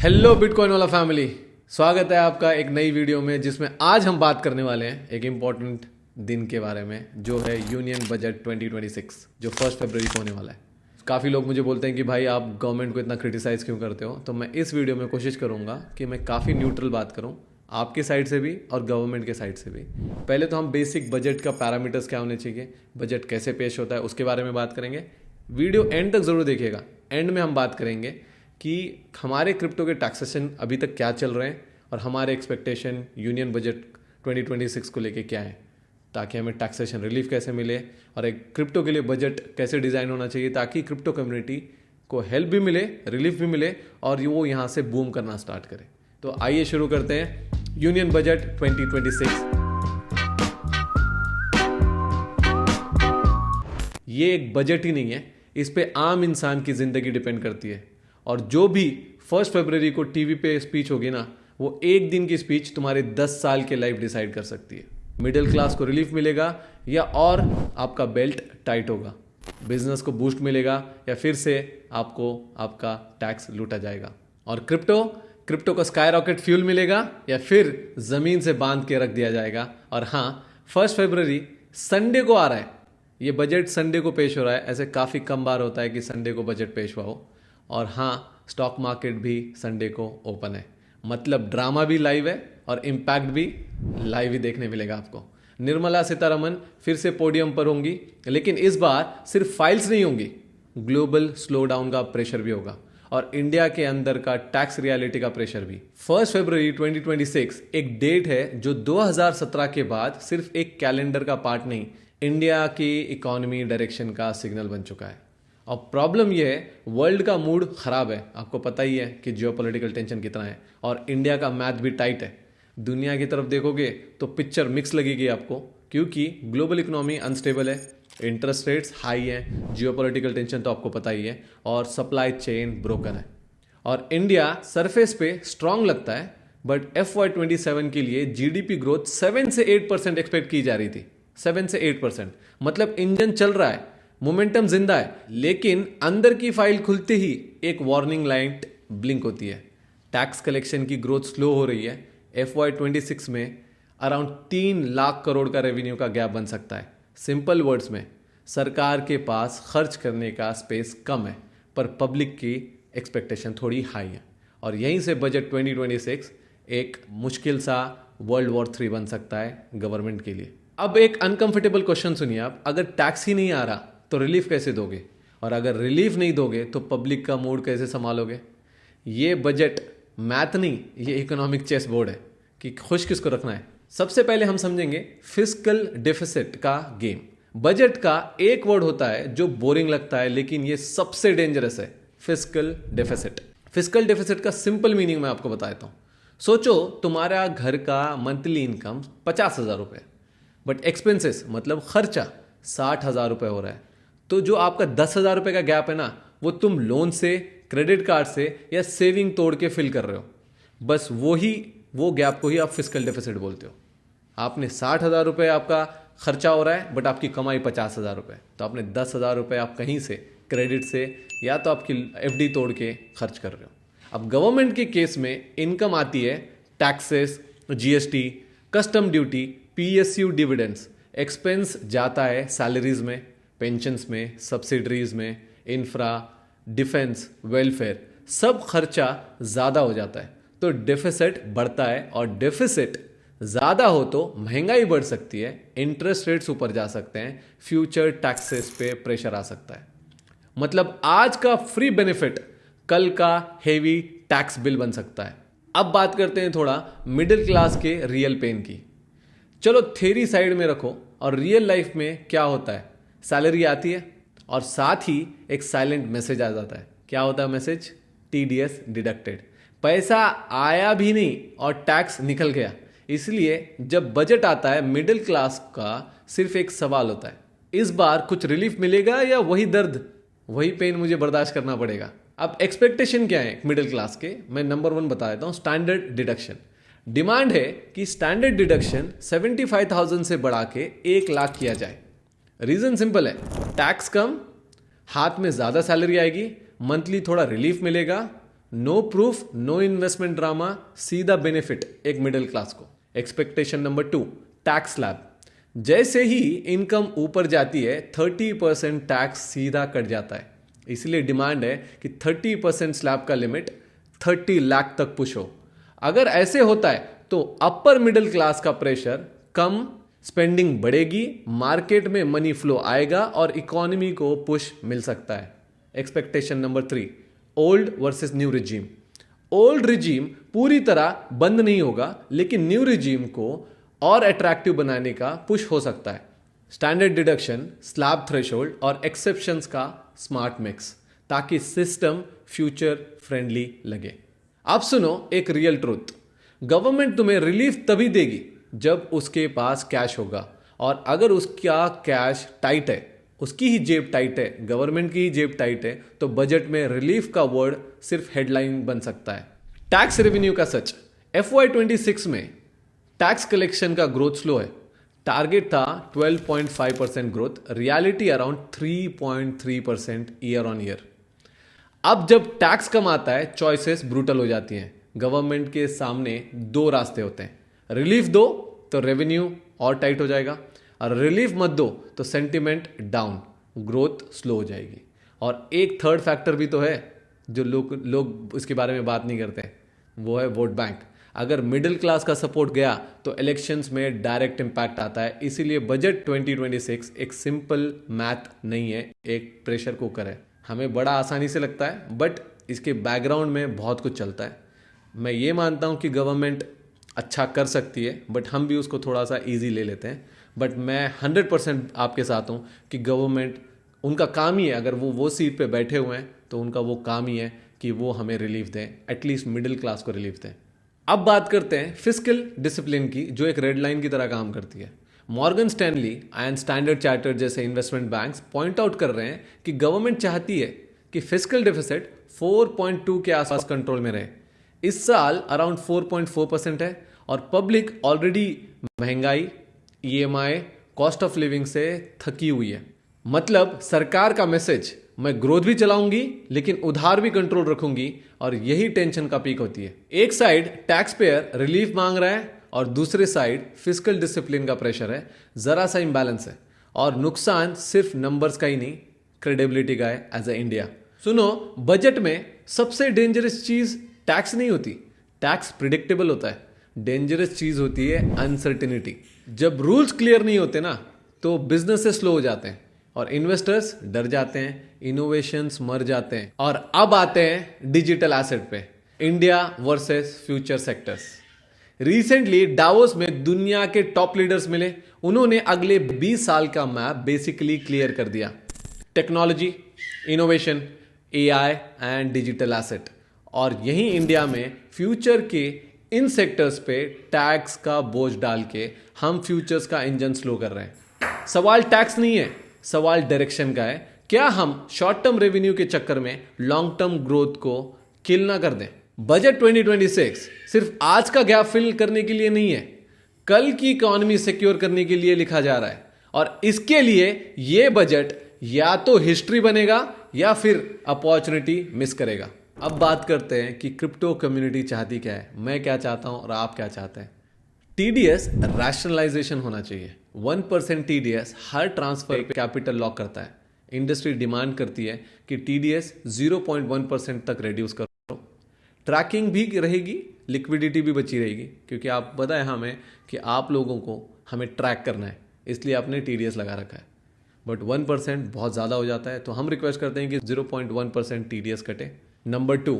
Hello bitcoin वाला family, स्वागत है आपका एक नई वीडियो में जिसमें आज हम बात करने वाले हैं एक इम्पॉर्टेंट दिन के बारे में जो है यूनियन बजट 2026 जो 1 फरवरी को होने वाला है। काफ़ी लोग मुझे बोलते हैं कि भाई आप गवर्नमेंट को इतना क्रिटिसाइज़ क्यों करते हो, तो मैं इस वीडियो में कोशिश करूँगा कि मैं काफ़ी न्यूट्रल बात करूँ आपके साइड से भी और गवर्नमेंट के साइड से भी। पहले तो हम बेसिक बजट का पैरामीटर्स क्या होने चाहिए, बजट कैसे पेश होता है उसके बारे में बात करेंगे। वीडियो एंड तक ज़रूर देखिएगा। एंड में हम बात करेंगे कि हमारे क्रिप्टो के टैक्सेशन अभी तक क्या चल रहे हैं और हमारे एक्सपेक्टेशन यूनियन बजट 2026 को लेके क्या है, ताकि हमें टैक्सेशन रिलीफ कैसे मिले और एक क्रिप्टो के लिए बजट कैसे डिज़ाइन होना चाहिए ताकि क्रिप्टो कम्युनिटी को हेल्प भी मिले, रिलीफ भी मिले और वो यहाँ से बूम करना स्टार्ट करे। तो आइए शुरू करते हैं यूनियन बजट 2026। ये एक बजट ही नहीं है, इस पे आम इंसान की ज़िंदगी डिपेंड करती है और जो भी 1 फरवरी को टीवी पे स्पीच होगी ना, वो एक दिन की स्पीच तुम्हारे 10 साल के लाइफ डिसाइड कर सकती है। मिडिल क्लास को रिलीफ मिलेगा या और आपका बेल्ट टाइट होगा, बिजनेस को बूस्ट मिलेगा या फिर से आपको आपका टैक्स लूटा जाएगा। और क्रिप्टो को स्काई रॉकेट फ्यूल मिलेगा या फिर ज़मीन से बांध के रख दिया जाएगा। और हाँ, 1 फरवरी संडे को आ रहा है, ये बजट संडे को पेश हो रहा है। ऐसे काफ़ी कम बार होता है कि संडे को बजट पेश हुआ हो। और हाँ, स्टॉक मार्केट भी संडे को ओपन है, मतलब ड्रामा भी लाइव है और इम्पैक्ट भी लाइव ही देखने मिलेगा आपको। निर्मला सीतारमन फिर से पोडियम पर होंगी, लेकिन इस बार सिर्फ फाइल्स नहीं होंगी, ग्लोबल स्लो डाउन का प्रेशर भी होगा और इंडिया के अंदर का टैक्स रियलिटी का प्रेशर भी। 1 फरवरी 2026 एक डेट है जो 2017 के बाद सिर्फ एक कैलेंडर का पार्ट नहीं, इंडिया की इकोनॉमी डायरेक्शन का सिग्नल बन चुका है। और प्रॉब्लम यह है, वर्ल्ड का मूड खराब है, आपको पता ही है कि जियोपॉलिटिकल टेंशन कितना है और इंडिया का मैथ भी टाइट है। दुनिया की तरफ देखोगे तो पिक्चर मिक्स लगेगी आपको, क्योंकि ग्लोबल इकोनॉमी अनस्टेबल है, इंटरेस्ट रेट्स हाई हैं, जियोपॉलिटिकल टेंशन तो आपको पता ही है और सप्लाई चेन ब्रोकन है। और इंडिया सरफेस पे स्ट्रांग लगता है, बट FY27 के लिए GDP ग्रोथ 7 से 8% एक्सपेक्ट की जा रही थी। 7 से 8%, मतलब इंजन चल रहा है, मोमेंटम जिंदा है, लेकिन अंदर की फाइल खुलते ही एक वार्निंग लाइट ब्लिंक होती है। टैक्स कलेक्शन की ग्रोथ स्लो हो रही है। FY26 में अराउंड 3 लाख करोड़ का रेवेन्यू का गैप बन सकता है। सिंपल वर्ड्स में, सरकार के पास खर्च करने का स्पेस कम है, पर पब्लिक की एक्सपेक्टेशन थोड़ी हाई है और यहीं से बजट 2026 एक मुश्किल सा वर्ल्ड वॉर 3 बन सकता है गवर्नमेंट के लिए। अब एक अनकंफर्टेबल क्वेश्चन सुनिए आप, अगर टैक्स ही नहीं आ रहा तो रिलीफ कैसे दोगे, और अगर रिलीफ नहीं दोगे तो पब्लिक का मूड कैसे संभालोगे। ये बजट मैथ नहीं, ये इकोनॉमिक चेस बोर्ड है कि खुश किसको रखना है। सबसे पहले हम समझेंगे फिस्कल डेफिसिट का गेम। बजट का एक वर्ड होता है जो बोरिंग लगता है, लेकिन ये सबसे डेंजरस है, फिस्कल डेफिसिट। फिस्कल डेफिसिट का सिंपल मीनिंग मैं आपको बताता हूँ। सोचो तुम्हारा घर का मंथली इनकम 50,000 रुपये, बट एक्सपेंसेस मतलब खर्चा 60,000 रुपये हो रहा है। तो जो आपका 10,000 रुपये का गैप है ना, वो तुम लोन से, क्रेडिट कार्ड से या सेविंग तोड़ के फिल कर रहे हो। बस वो गैप को ही आप फिस्कल डेफिसिट बोलते हो। आपने 60,000 रुपये आपका खर्चा हो रहा है, बट आपकी कमाई 50,000 रुपये, तो आपने 10,000 रुपये आप कहीं से क्रेडिट से या तो आपकी FD तोड़ के खर्च कर रहे हो। अब गवर्नमेंट के केस में इनकम आती है taxes, GST, custom duty, PSU, dividends. Expense जाता है सैलरीज में, पेंशन्स में, सब्सिडरीज में, इंफ्रा, डिफेंस, वेलफेयर, सब खर्चा ज़्यादा हो जाता है तो डेफिसिट बढ़ता है। और डेफिसिट ज़्यादा हो तो महंगाई बढ़ सकती है, इंटरेस्ट रेट्स ऊपर जा सकते हैं, फ्यूचर टैक्सेस पे प्रेशर आ सकता है। मतलब आज का फ्री बेनिफिट कल का हेवी टैक्स बिल बन सकता है। अब बात करते हैं थोड़ा मिडिल क्लास के रियल पेन की। चलो थ्योरी साइड में रखो और रियल लाइफ में क्या होता है, सैलरी आती है और साथ ही एक साइलेंट मैसेज आ जाता है। क्या होता है मैसेज? TDS deducted. पैसा आया भी नहीं और टैक्स निकल गया। इसलिए जब बजट आता है, मिडिल क्लास का सिर्फ एक सवाल होता है, इस बार कुछ रिलीफ मिलेगा या वही दर्द, वही पेन मुझे बर्दाश्त करना पड़ेगा। अब एक्सपेक्टेशन क्या है मिडिल क्लास के, मैं नंबर 1 बता देता हूँ, स्टैंडर्ड डिडक्शन। डिमांड है कि स्टैंडर्ड डिडक्शन 75,000 से बढ़ा के 1 लाख किया जाए। रीजन सिंपल है, टैक्स कम, हाथ में ज्यादा सैलरी आएगी, मंथली थोड़ा रिलीफ मिलेगा, no proof, no investment drama, सीधा बेनिफिट एक मिडिल क्लास को। Expectation number 2, tax slab. जैसे ही इनकम ऊपर जाती है 30% टैक्स सीधा कट जाता है। इसलिए डिमांड है कि 30% स्लैब का लिमिट 30 लाख तक पुश हो। अगर ऐसे होता है तो अपर मिडिल क्लास का प्रेशर कम, स्पेंडिंग बढ़ेगी, मार्केट में मनी फ्लो आएगा और इकोनॉमी को पुश मिल सकता है। Expectation number 3, old versus new regime. Old regime पूरी तरह बंद नहीं होगा, लेकिन न्यू रिजीम को और अट्रैक्टिव बनाने का पुश हो सकता है। स्टैंडर्ड डिडक्शन, स्लैब थ्रेशोल्ड और एक्सेप्शंस का स्मार्ट मिक्स, ताकि सिस्टम फ्यूचर फ्रेंडली लगे। अब सुनो एक रियल ट्रूथ, गवर्नमेंट तुम्हें रिलीफ तभी देगी जब उसके पास कैश होगा, और अगर उसका कैश टाइट है, उसकी ही जेब टाइट है, गवर्नमेंट की ही जेब टाइट है, तो बजट में रिलीफ का वर्ड सिर्फ हेडलाइन बन सकता है। टैक्स रेवेन्यू का सच, FY26 में टैक्स कलेक्शन का ग्रोथ स्लो है। टारगेट था 12.5% growth, reality around 3.3% year on year. अब जब टैक्स कम आता है चॉइसेस ब्रूटल हो जाती हैं। गवर्नमेंट के सामने 2 रास्ते होते हैं, रिलीफ दो तो रेवेन्यू और टाइट हो जाएगा, और रिलीफ मत दो तो सेंटिमेंट डाउन, ग्रोथ स्लो हो जाएगी। और एक थर्ड फैक्टर भी तो है जो लोग इसके बारे में बात नहीं करते, वो है वोट बैंक। अगर मिडिल क्लास का सपोर्ट गया तो इलेक्शंस में डायरेक्ट इंपैक्ट आता है। इसीलिए बजट 2026 एक सिंपल मैथ नहीं है, एक प्रेशर कुकर है। हमें बड़ा आसानी से लगता है, बट इसके बैकग्राउंड में बहुत कुछ चलता है। मैं ये मानता हूँ कि गवर्नमेंट अच्छा कर सकती है, बट हम भी उसको थोड़ा सा ईजी ले लेते हैं। बट मैं 100% आपके साथ हूँ कि गवर्नमेंट, उनका काम ही है, अगर वो सीट पे बैठे हुए हैं तो उनका वो काम ही है कि वो हमें रिलीफ दें, एटलीस्ट मिडिल क्लास को रिलीफ दें। अब बात करते हैं फिस्कल डिसिप्लिन की, जो एक रेड लाइन की तरह काम करती है। Morgan Stanley and standard chartered जैसे इन्वेस्टमेंट बैंक्स पॉइंट आउट कर रहे हैं कि गवर्नमेंट चाहती है कि फिस्कल डेफिसिट 4.2 के आसपास कंट्रोल में रहे। इस साल अराउंड 4.4% है, और पब्लिक ऑलरेडी महंगाई, EMI, कॉस्ट ऑफ लिविंग से थकी हुई है। मतलब सरकार का मैसेज, मैं ग्रोथ भी चलाऊंगी लेकिन उधार भी कंट्रोल रखूंगी, और यही टेंशन का पीक होती है। एक साइड टैक्स पेयर रिलीफ मांग रहा है और दूसरे साइड फिस्कल डिसिप्लिन का प्रेशर है। जरा सा इंबैलेंस है, और नुकसान सिर्फ नंबर्स का ही नहीं, क्रेडिबिलिटी का है एज ए इंडिया। सुनो, बजट में सबसे डेंजरस चीज टैक्स नहीं होती, टैक्स प्रिडिक्टेबल होता है। डेंजरस चीज होती है अनसर्टिनिटी। जब रूल्स क्लियर नहीं होते ना, तो बिजनेसेस स्लो हो जाते हैं और इन्वेस्टर्स डर जाते हैं, इनोवेशंस मर जाते हैं। और अब आते हैं डिजिटल एसेट पे, India versus future sectors. Recently Davos में दुनिया के टॉप लीडर्स मिले, उन्होंने अगले 20 साल का मैप बेसिकली क्लियर कर दिया। Technology, innovation, AI and digital asset. और यहीं इंडिया में फ्यूचर के इन सेक्टर्स पे टैक्स का बोझ डाल के हम फ्यूचर्स का इंजन स्लो कर रहे हैं। सवाल टैक्स नहीं है, सवाल डायरेक्शन का है। क्या हम शॉर्ट टर्म रेवेन्यू के चक्कर में लॉन्ग टर्म ग्रोथ को किल ना कर दें? बजट 2026 सिर्फ आज का गैप फिल करने के लिए नहीं है, कल की इकोनॉमी सिक्योर करने के लिए लिखा जा रहा है। और इसके लिए ये बजट या तो हिस्ट्री बनेगा या फिर अपॉर्चुनिटी मिस करेगा। अब बात करते हैं कि क्रिप्टो कम्युनिटी चाहती क्या है, मैं क्या चाहता हूं और आप क्या चाहते हैं। TDS रैशनलाइजेशन होना चाहिए। 1% TDS हर ट्रांसफर पे कैपिटल लॉक करता है। इंडस्ट्री डिमांड करती है कि TDS 0.1% तक रिड्यूस करो। ट्रैकिंग भी रहेगी, लिक्विडिटी भी बची रहेगी, क्योंकि आप पता है हमें कि आप लोगों को हमें ट्रैक करना है, इसलिए आपने TDS लगा रखा है। बट 1% बहुत ज़्यादा हो जाता है, तो हम रिक्वेस्ट करते हैं कि 0.1% TDS कटे। नंबर 2,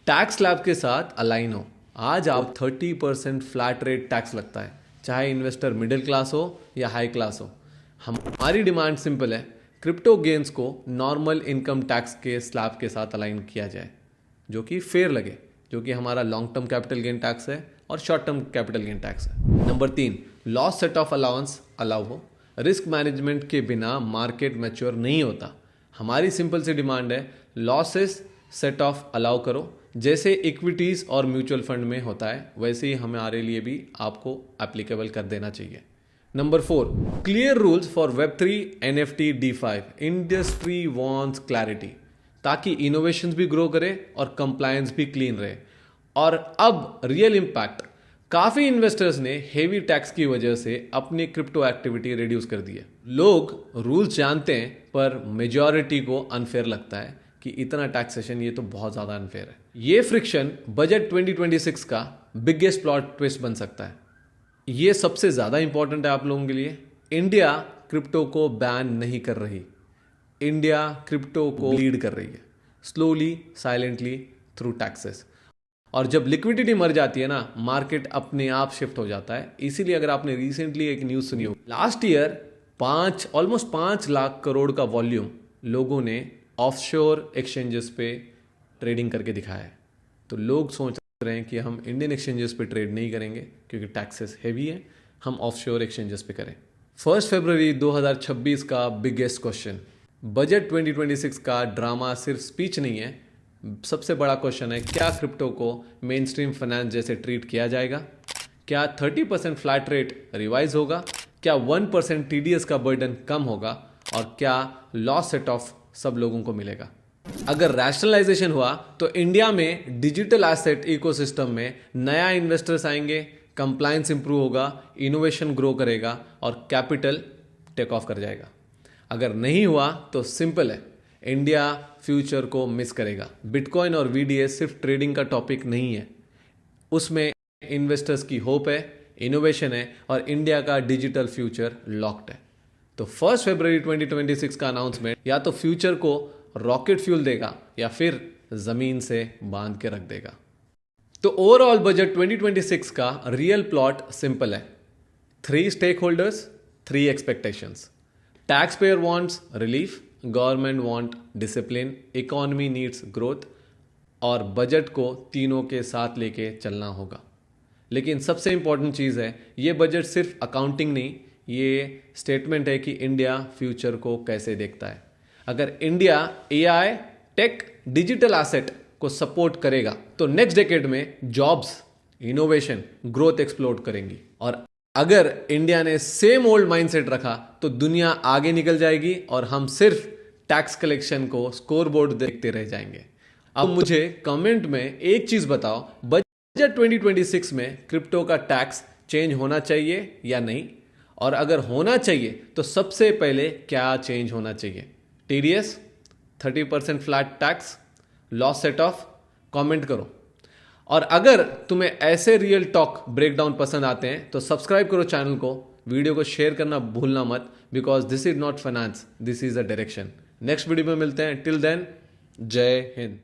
टैक्स स्लैब के साथ अलाइन हो। आज आप 30% फ्लैट रेट टैक्स लगता है, चाहे इन्वेस्टर मिडिल क्लास हो या हाई क्लास हो। हमारी डिमांड सिंपल है, क्रिप्टो गेन्स को नॉर्मल इनकम टैक्स के स्लैब के साथ अलाइन किया जाए, जो कि फेयर लगे, जो कि हमारा long term capital gain tax है और short term capital gain tax है। Number 3, loss set off allowance allow हो। रिस्क मैनेजमेंट के बिना मार्केट मैच्योर नहीं होता। हमारी सिंपल सी डिमांड है, लॉसेस सेट ऑफ अलाउ करो। जैसे इक्विटीज और म्यूचुअल फंड में होता है, वैसे ही हमारे लिए भी आपको एप्लीकेबल कर देना चाहिए। Number 4, clear rules for Web3, NFT, D5। Industry wants clarity. ताकि इनोवेशंस भी ग्रो करे और कंप्लायंस भी क्लीन रहे। और अब रियल इम्पैक्ट, काफी इन्वेस्टर्स ने हेवी टैक्स की वजह से अपनी क्रिप्टो एक्टिविटी रिड्यूस कर दी है। लोग रूल्स जानते हैं पर मेजॉरिटी को अनफेयर लगता है कि इतना टैक्सेशन, ये तो बहुत ज्यादा अनफेयर है। ये फ्रिक्शन बजट 2026 का बिगेस्ट प्लॉट ट्विस्ट बन सकता है। ये सबसे ज्यादा इंपॉर्टेंट है आप लोगों के लिए। इंडिया क्रिप्टो को बैन नहीं कर रही, इंडिया क्रिप्टो को लीड कर रही है, स्लोली साइलेंटली थ्रू टैक्सेस। और जब लिक्विडिटी मर जाती है ना, मार्केट अपने आप शिफ्ट हो जाता है। इसीलिए अगर आपने रिसेंटली एक न्यूज सुनी हो, last year almost 5 lakh crore का वॉल्यूम लोगों ने ऑफशोर एक्सचेंजेस पे ट्रेडिंग करके दिखाया है। तो लोग सोच रहे हैं कि हम इंडियन एक्सचेंजेस पे ट्रेड नहीं करेंगे क्योंकि टैक्सेस हैवी है, हम ऑफशोर एक्सचेंजेस पे करें। 1 फरवरी 2026 का बिगेस्ट क्वेश्चन, बजट 2026 का ड्रामा सिर्फ स्पीच नहीं है। सबसे बड़ा क्वेश्चन है, क्या क्रिप्टो को मेन स्ट्रीम फाइनेंस जैसे ट्रीट किया जाएगा? क्या 30% फ्लैट रेट रिवाइज होगा? क्या 1% TDS का बर्डन कम होगा? और क्या लॉस सेट ऑफ सब लोगों को मिलेगा? अगर रैशनलाइजेशन हुआ तो इंडिया में डिजिटल एसेट इकोसिस्टम में नया इन्वेस्टर्स आएंगे, कंप्लायंस इंप्रूव होगा, इनोवेशन ग्रो करेगा और कैपिटल टेक ऑफ कर जाएगा। अगर नहीं हुआ तो सिंपल है, इंडिया फ्यूचर को मिस करेगा। बिटकॉइन और VDS सिर्फ ट्रेडिंग का टॉपिक नहीं है, उसमें इन्वेस्टर्स की होप है, इनोवेशन है और इंडिया का डिजिटल फ्यूचर लॉक्ड है। तो 1 फरवरी 2026 का अनाउंसमेंट या तो फ्यूचर को रॉकेट फ्यूल देगा या फिर जमीन से बांध के रख देगा। तो ओवरऑल बजट 2026 का रियल प्लॉट सिंपल है। 3 stakeholders, 3 expectations. Taxpayer wants relief, government want discipline, economy needs growth और बजट को तीनों के साथ लेके चलना होगा। लेकिन सबसे इंपॉर्टेंट चीज़ है, ये बजट सिर्फ अकाउंटिंग नहीं, ये स्टेटमेंट है कि इंडिया फ्यूचर को कैसे देखता है। अगर India AI, tech, digital asset को सपोर्ट करेगा तो नेक्स्ट डेकेड में जॉब्स, इनोवेशन, ग्रोथ एक्सप्लोड करेंगी। और अगर इंडिया ने सेम ओल्ड माइंडसेट रखा तो दुनिया आगे निकल जाएगी और हम सिर्फ टैक्स कलेक्शन को स्कोर बोर्ड देखते रह जाएंगे। अब मुझे कमेंट में एक चीज बताओ, बजट 2026 में क्रिप्टो का टैक्स चेंज होना चाहिए या नहीं? और अगर होना चाहिए तो सबसे पहले क्या चेंज होना चाहिए? TDS, 30% flat tax, loss set of? Comment करो। और अगर तुम्हें ऐसे रियल टॉक ब्रेकडाउन पसंद आते हैं तो सब्सक्राइब करो चैनल को, वीडियो को शेयर करना भूलना मत, because this is not finance, this is a direction. Next video में मिलते हैं, टिल देन जय हिंद।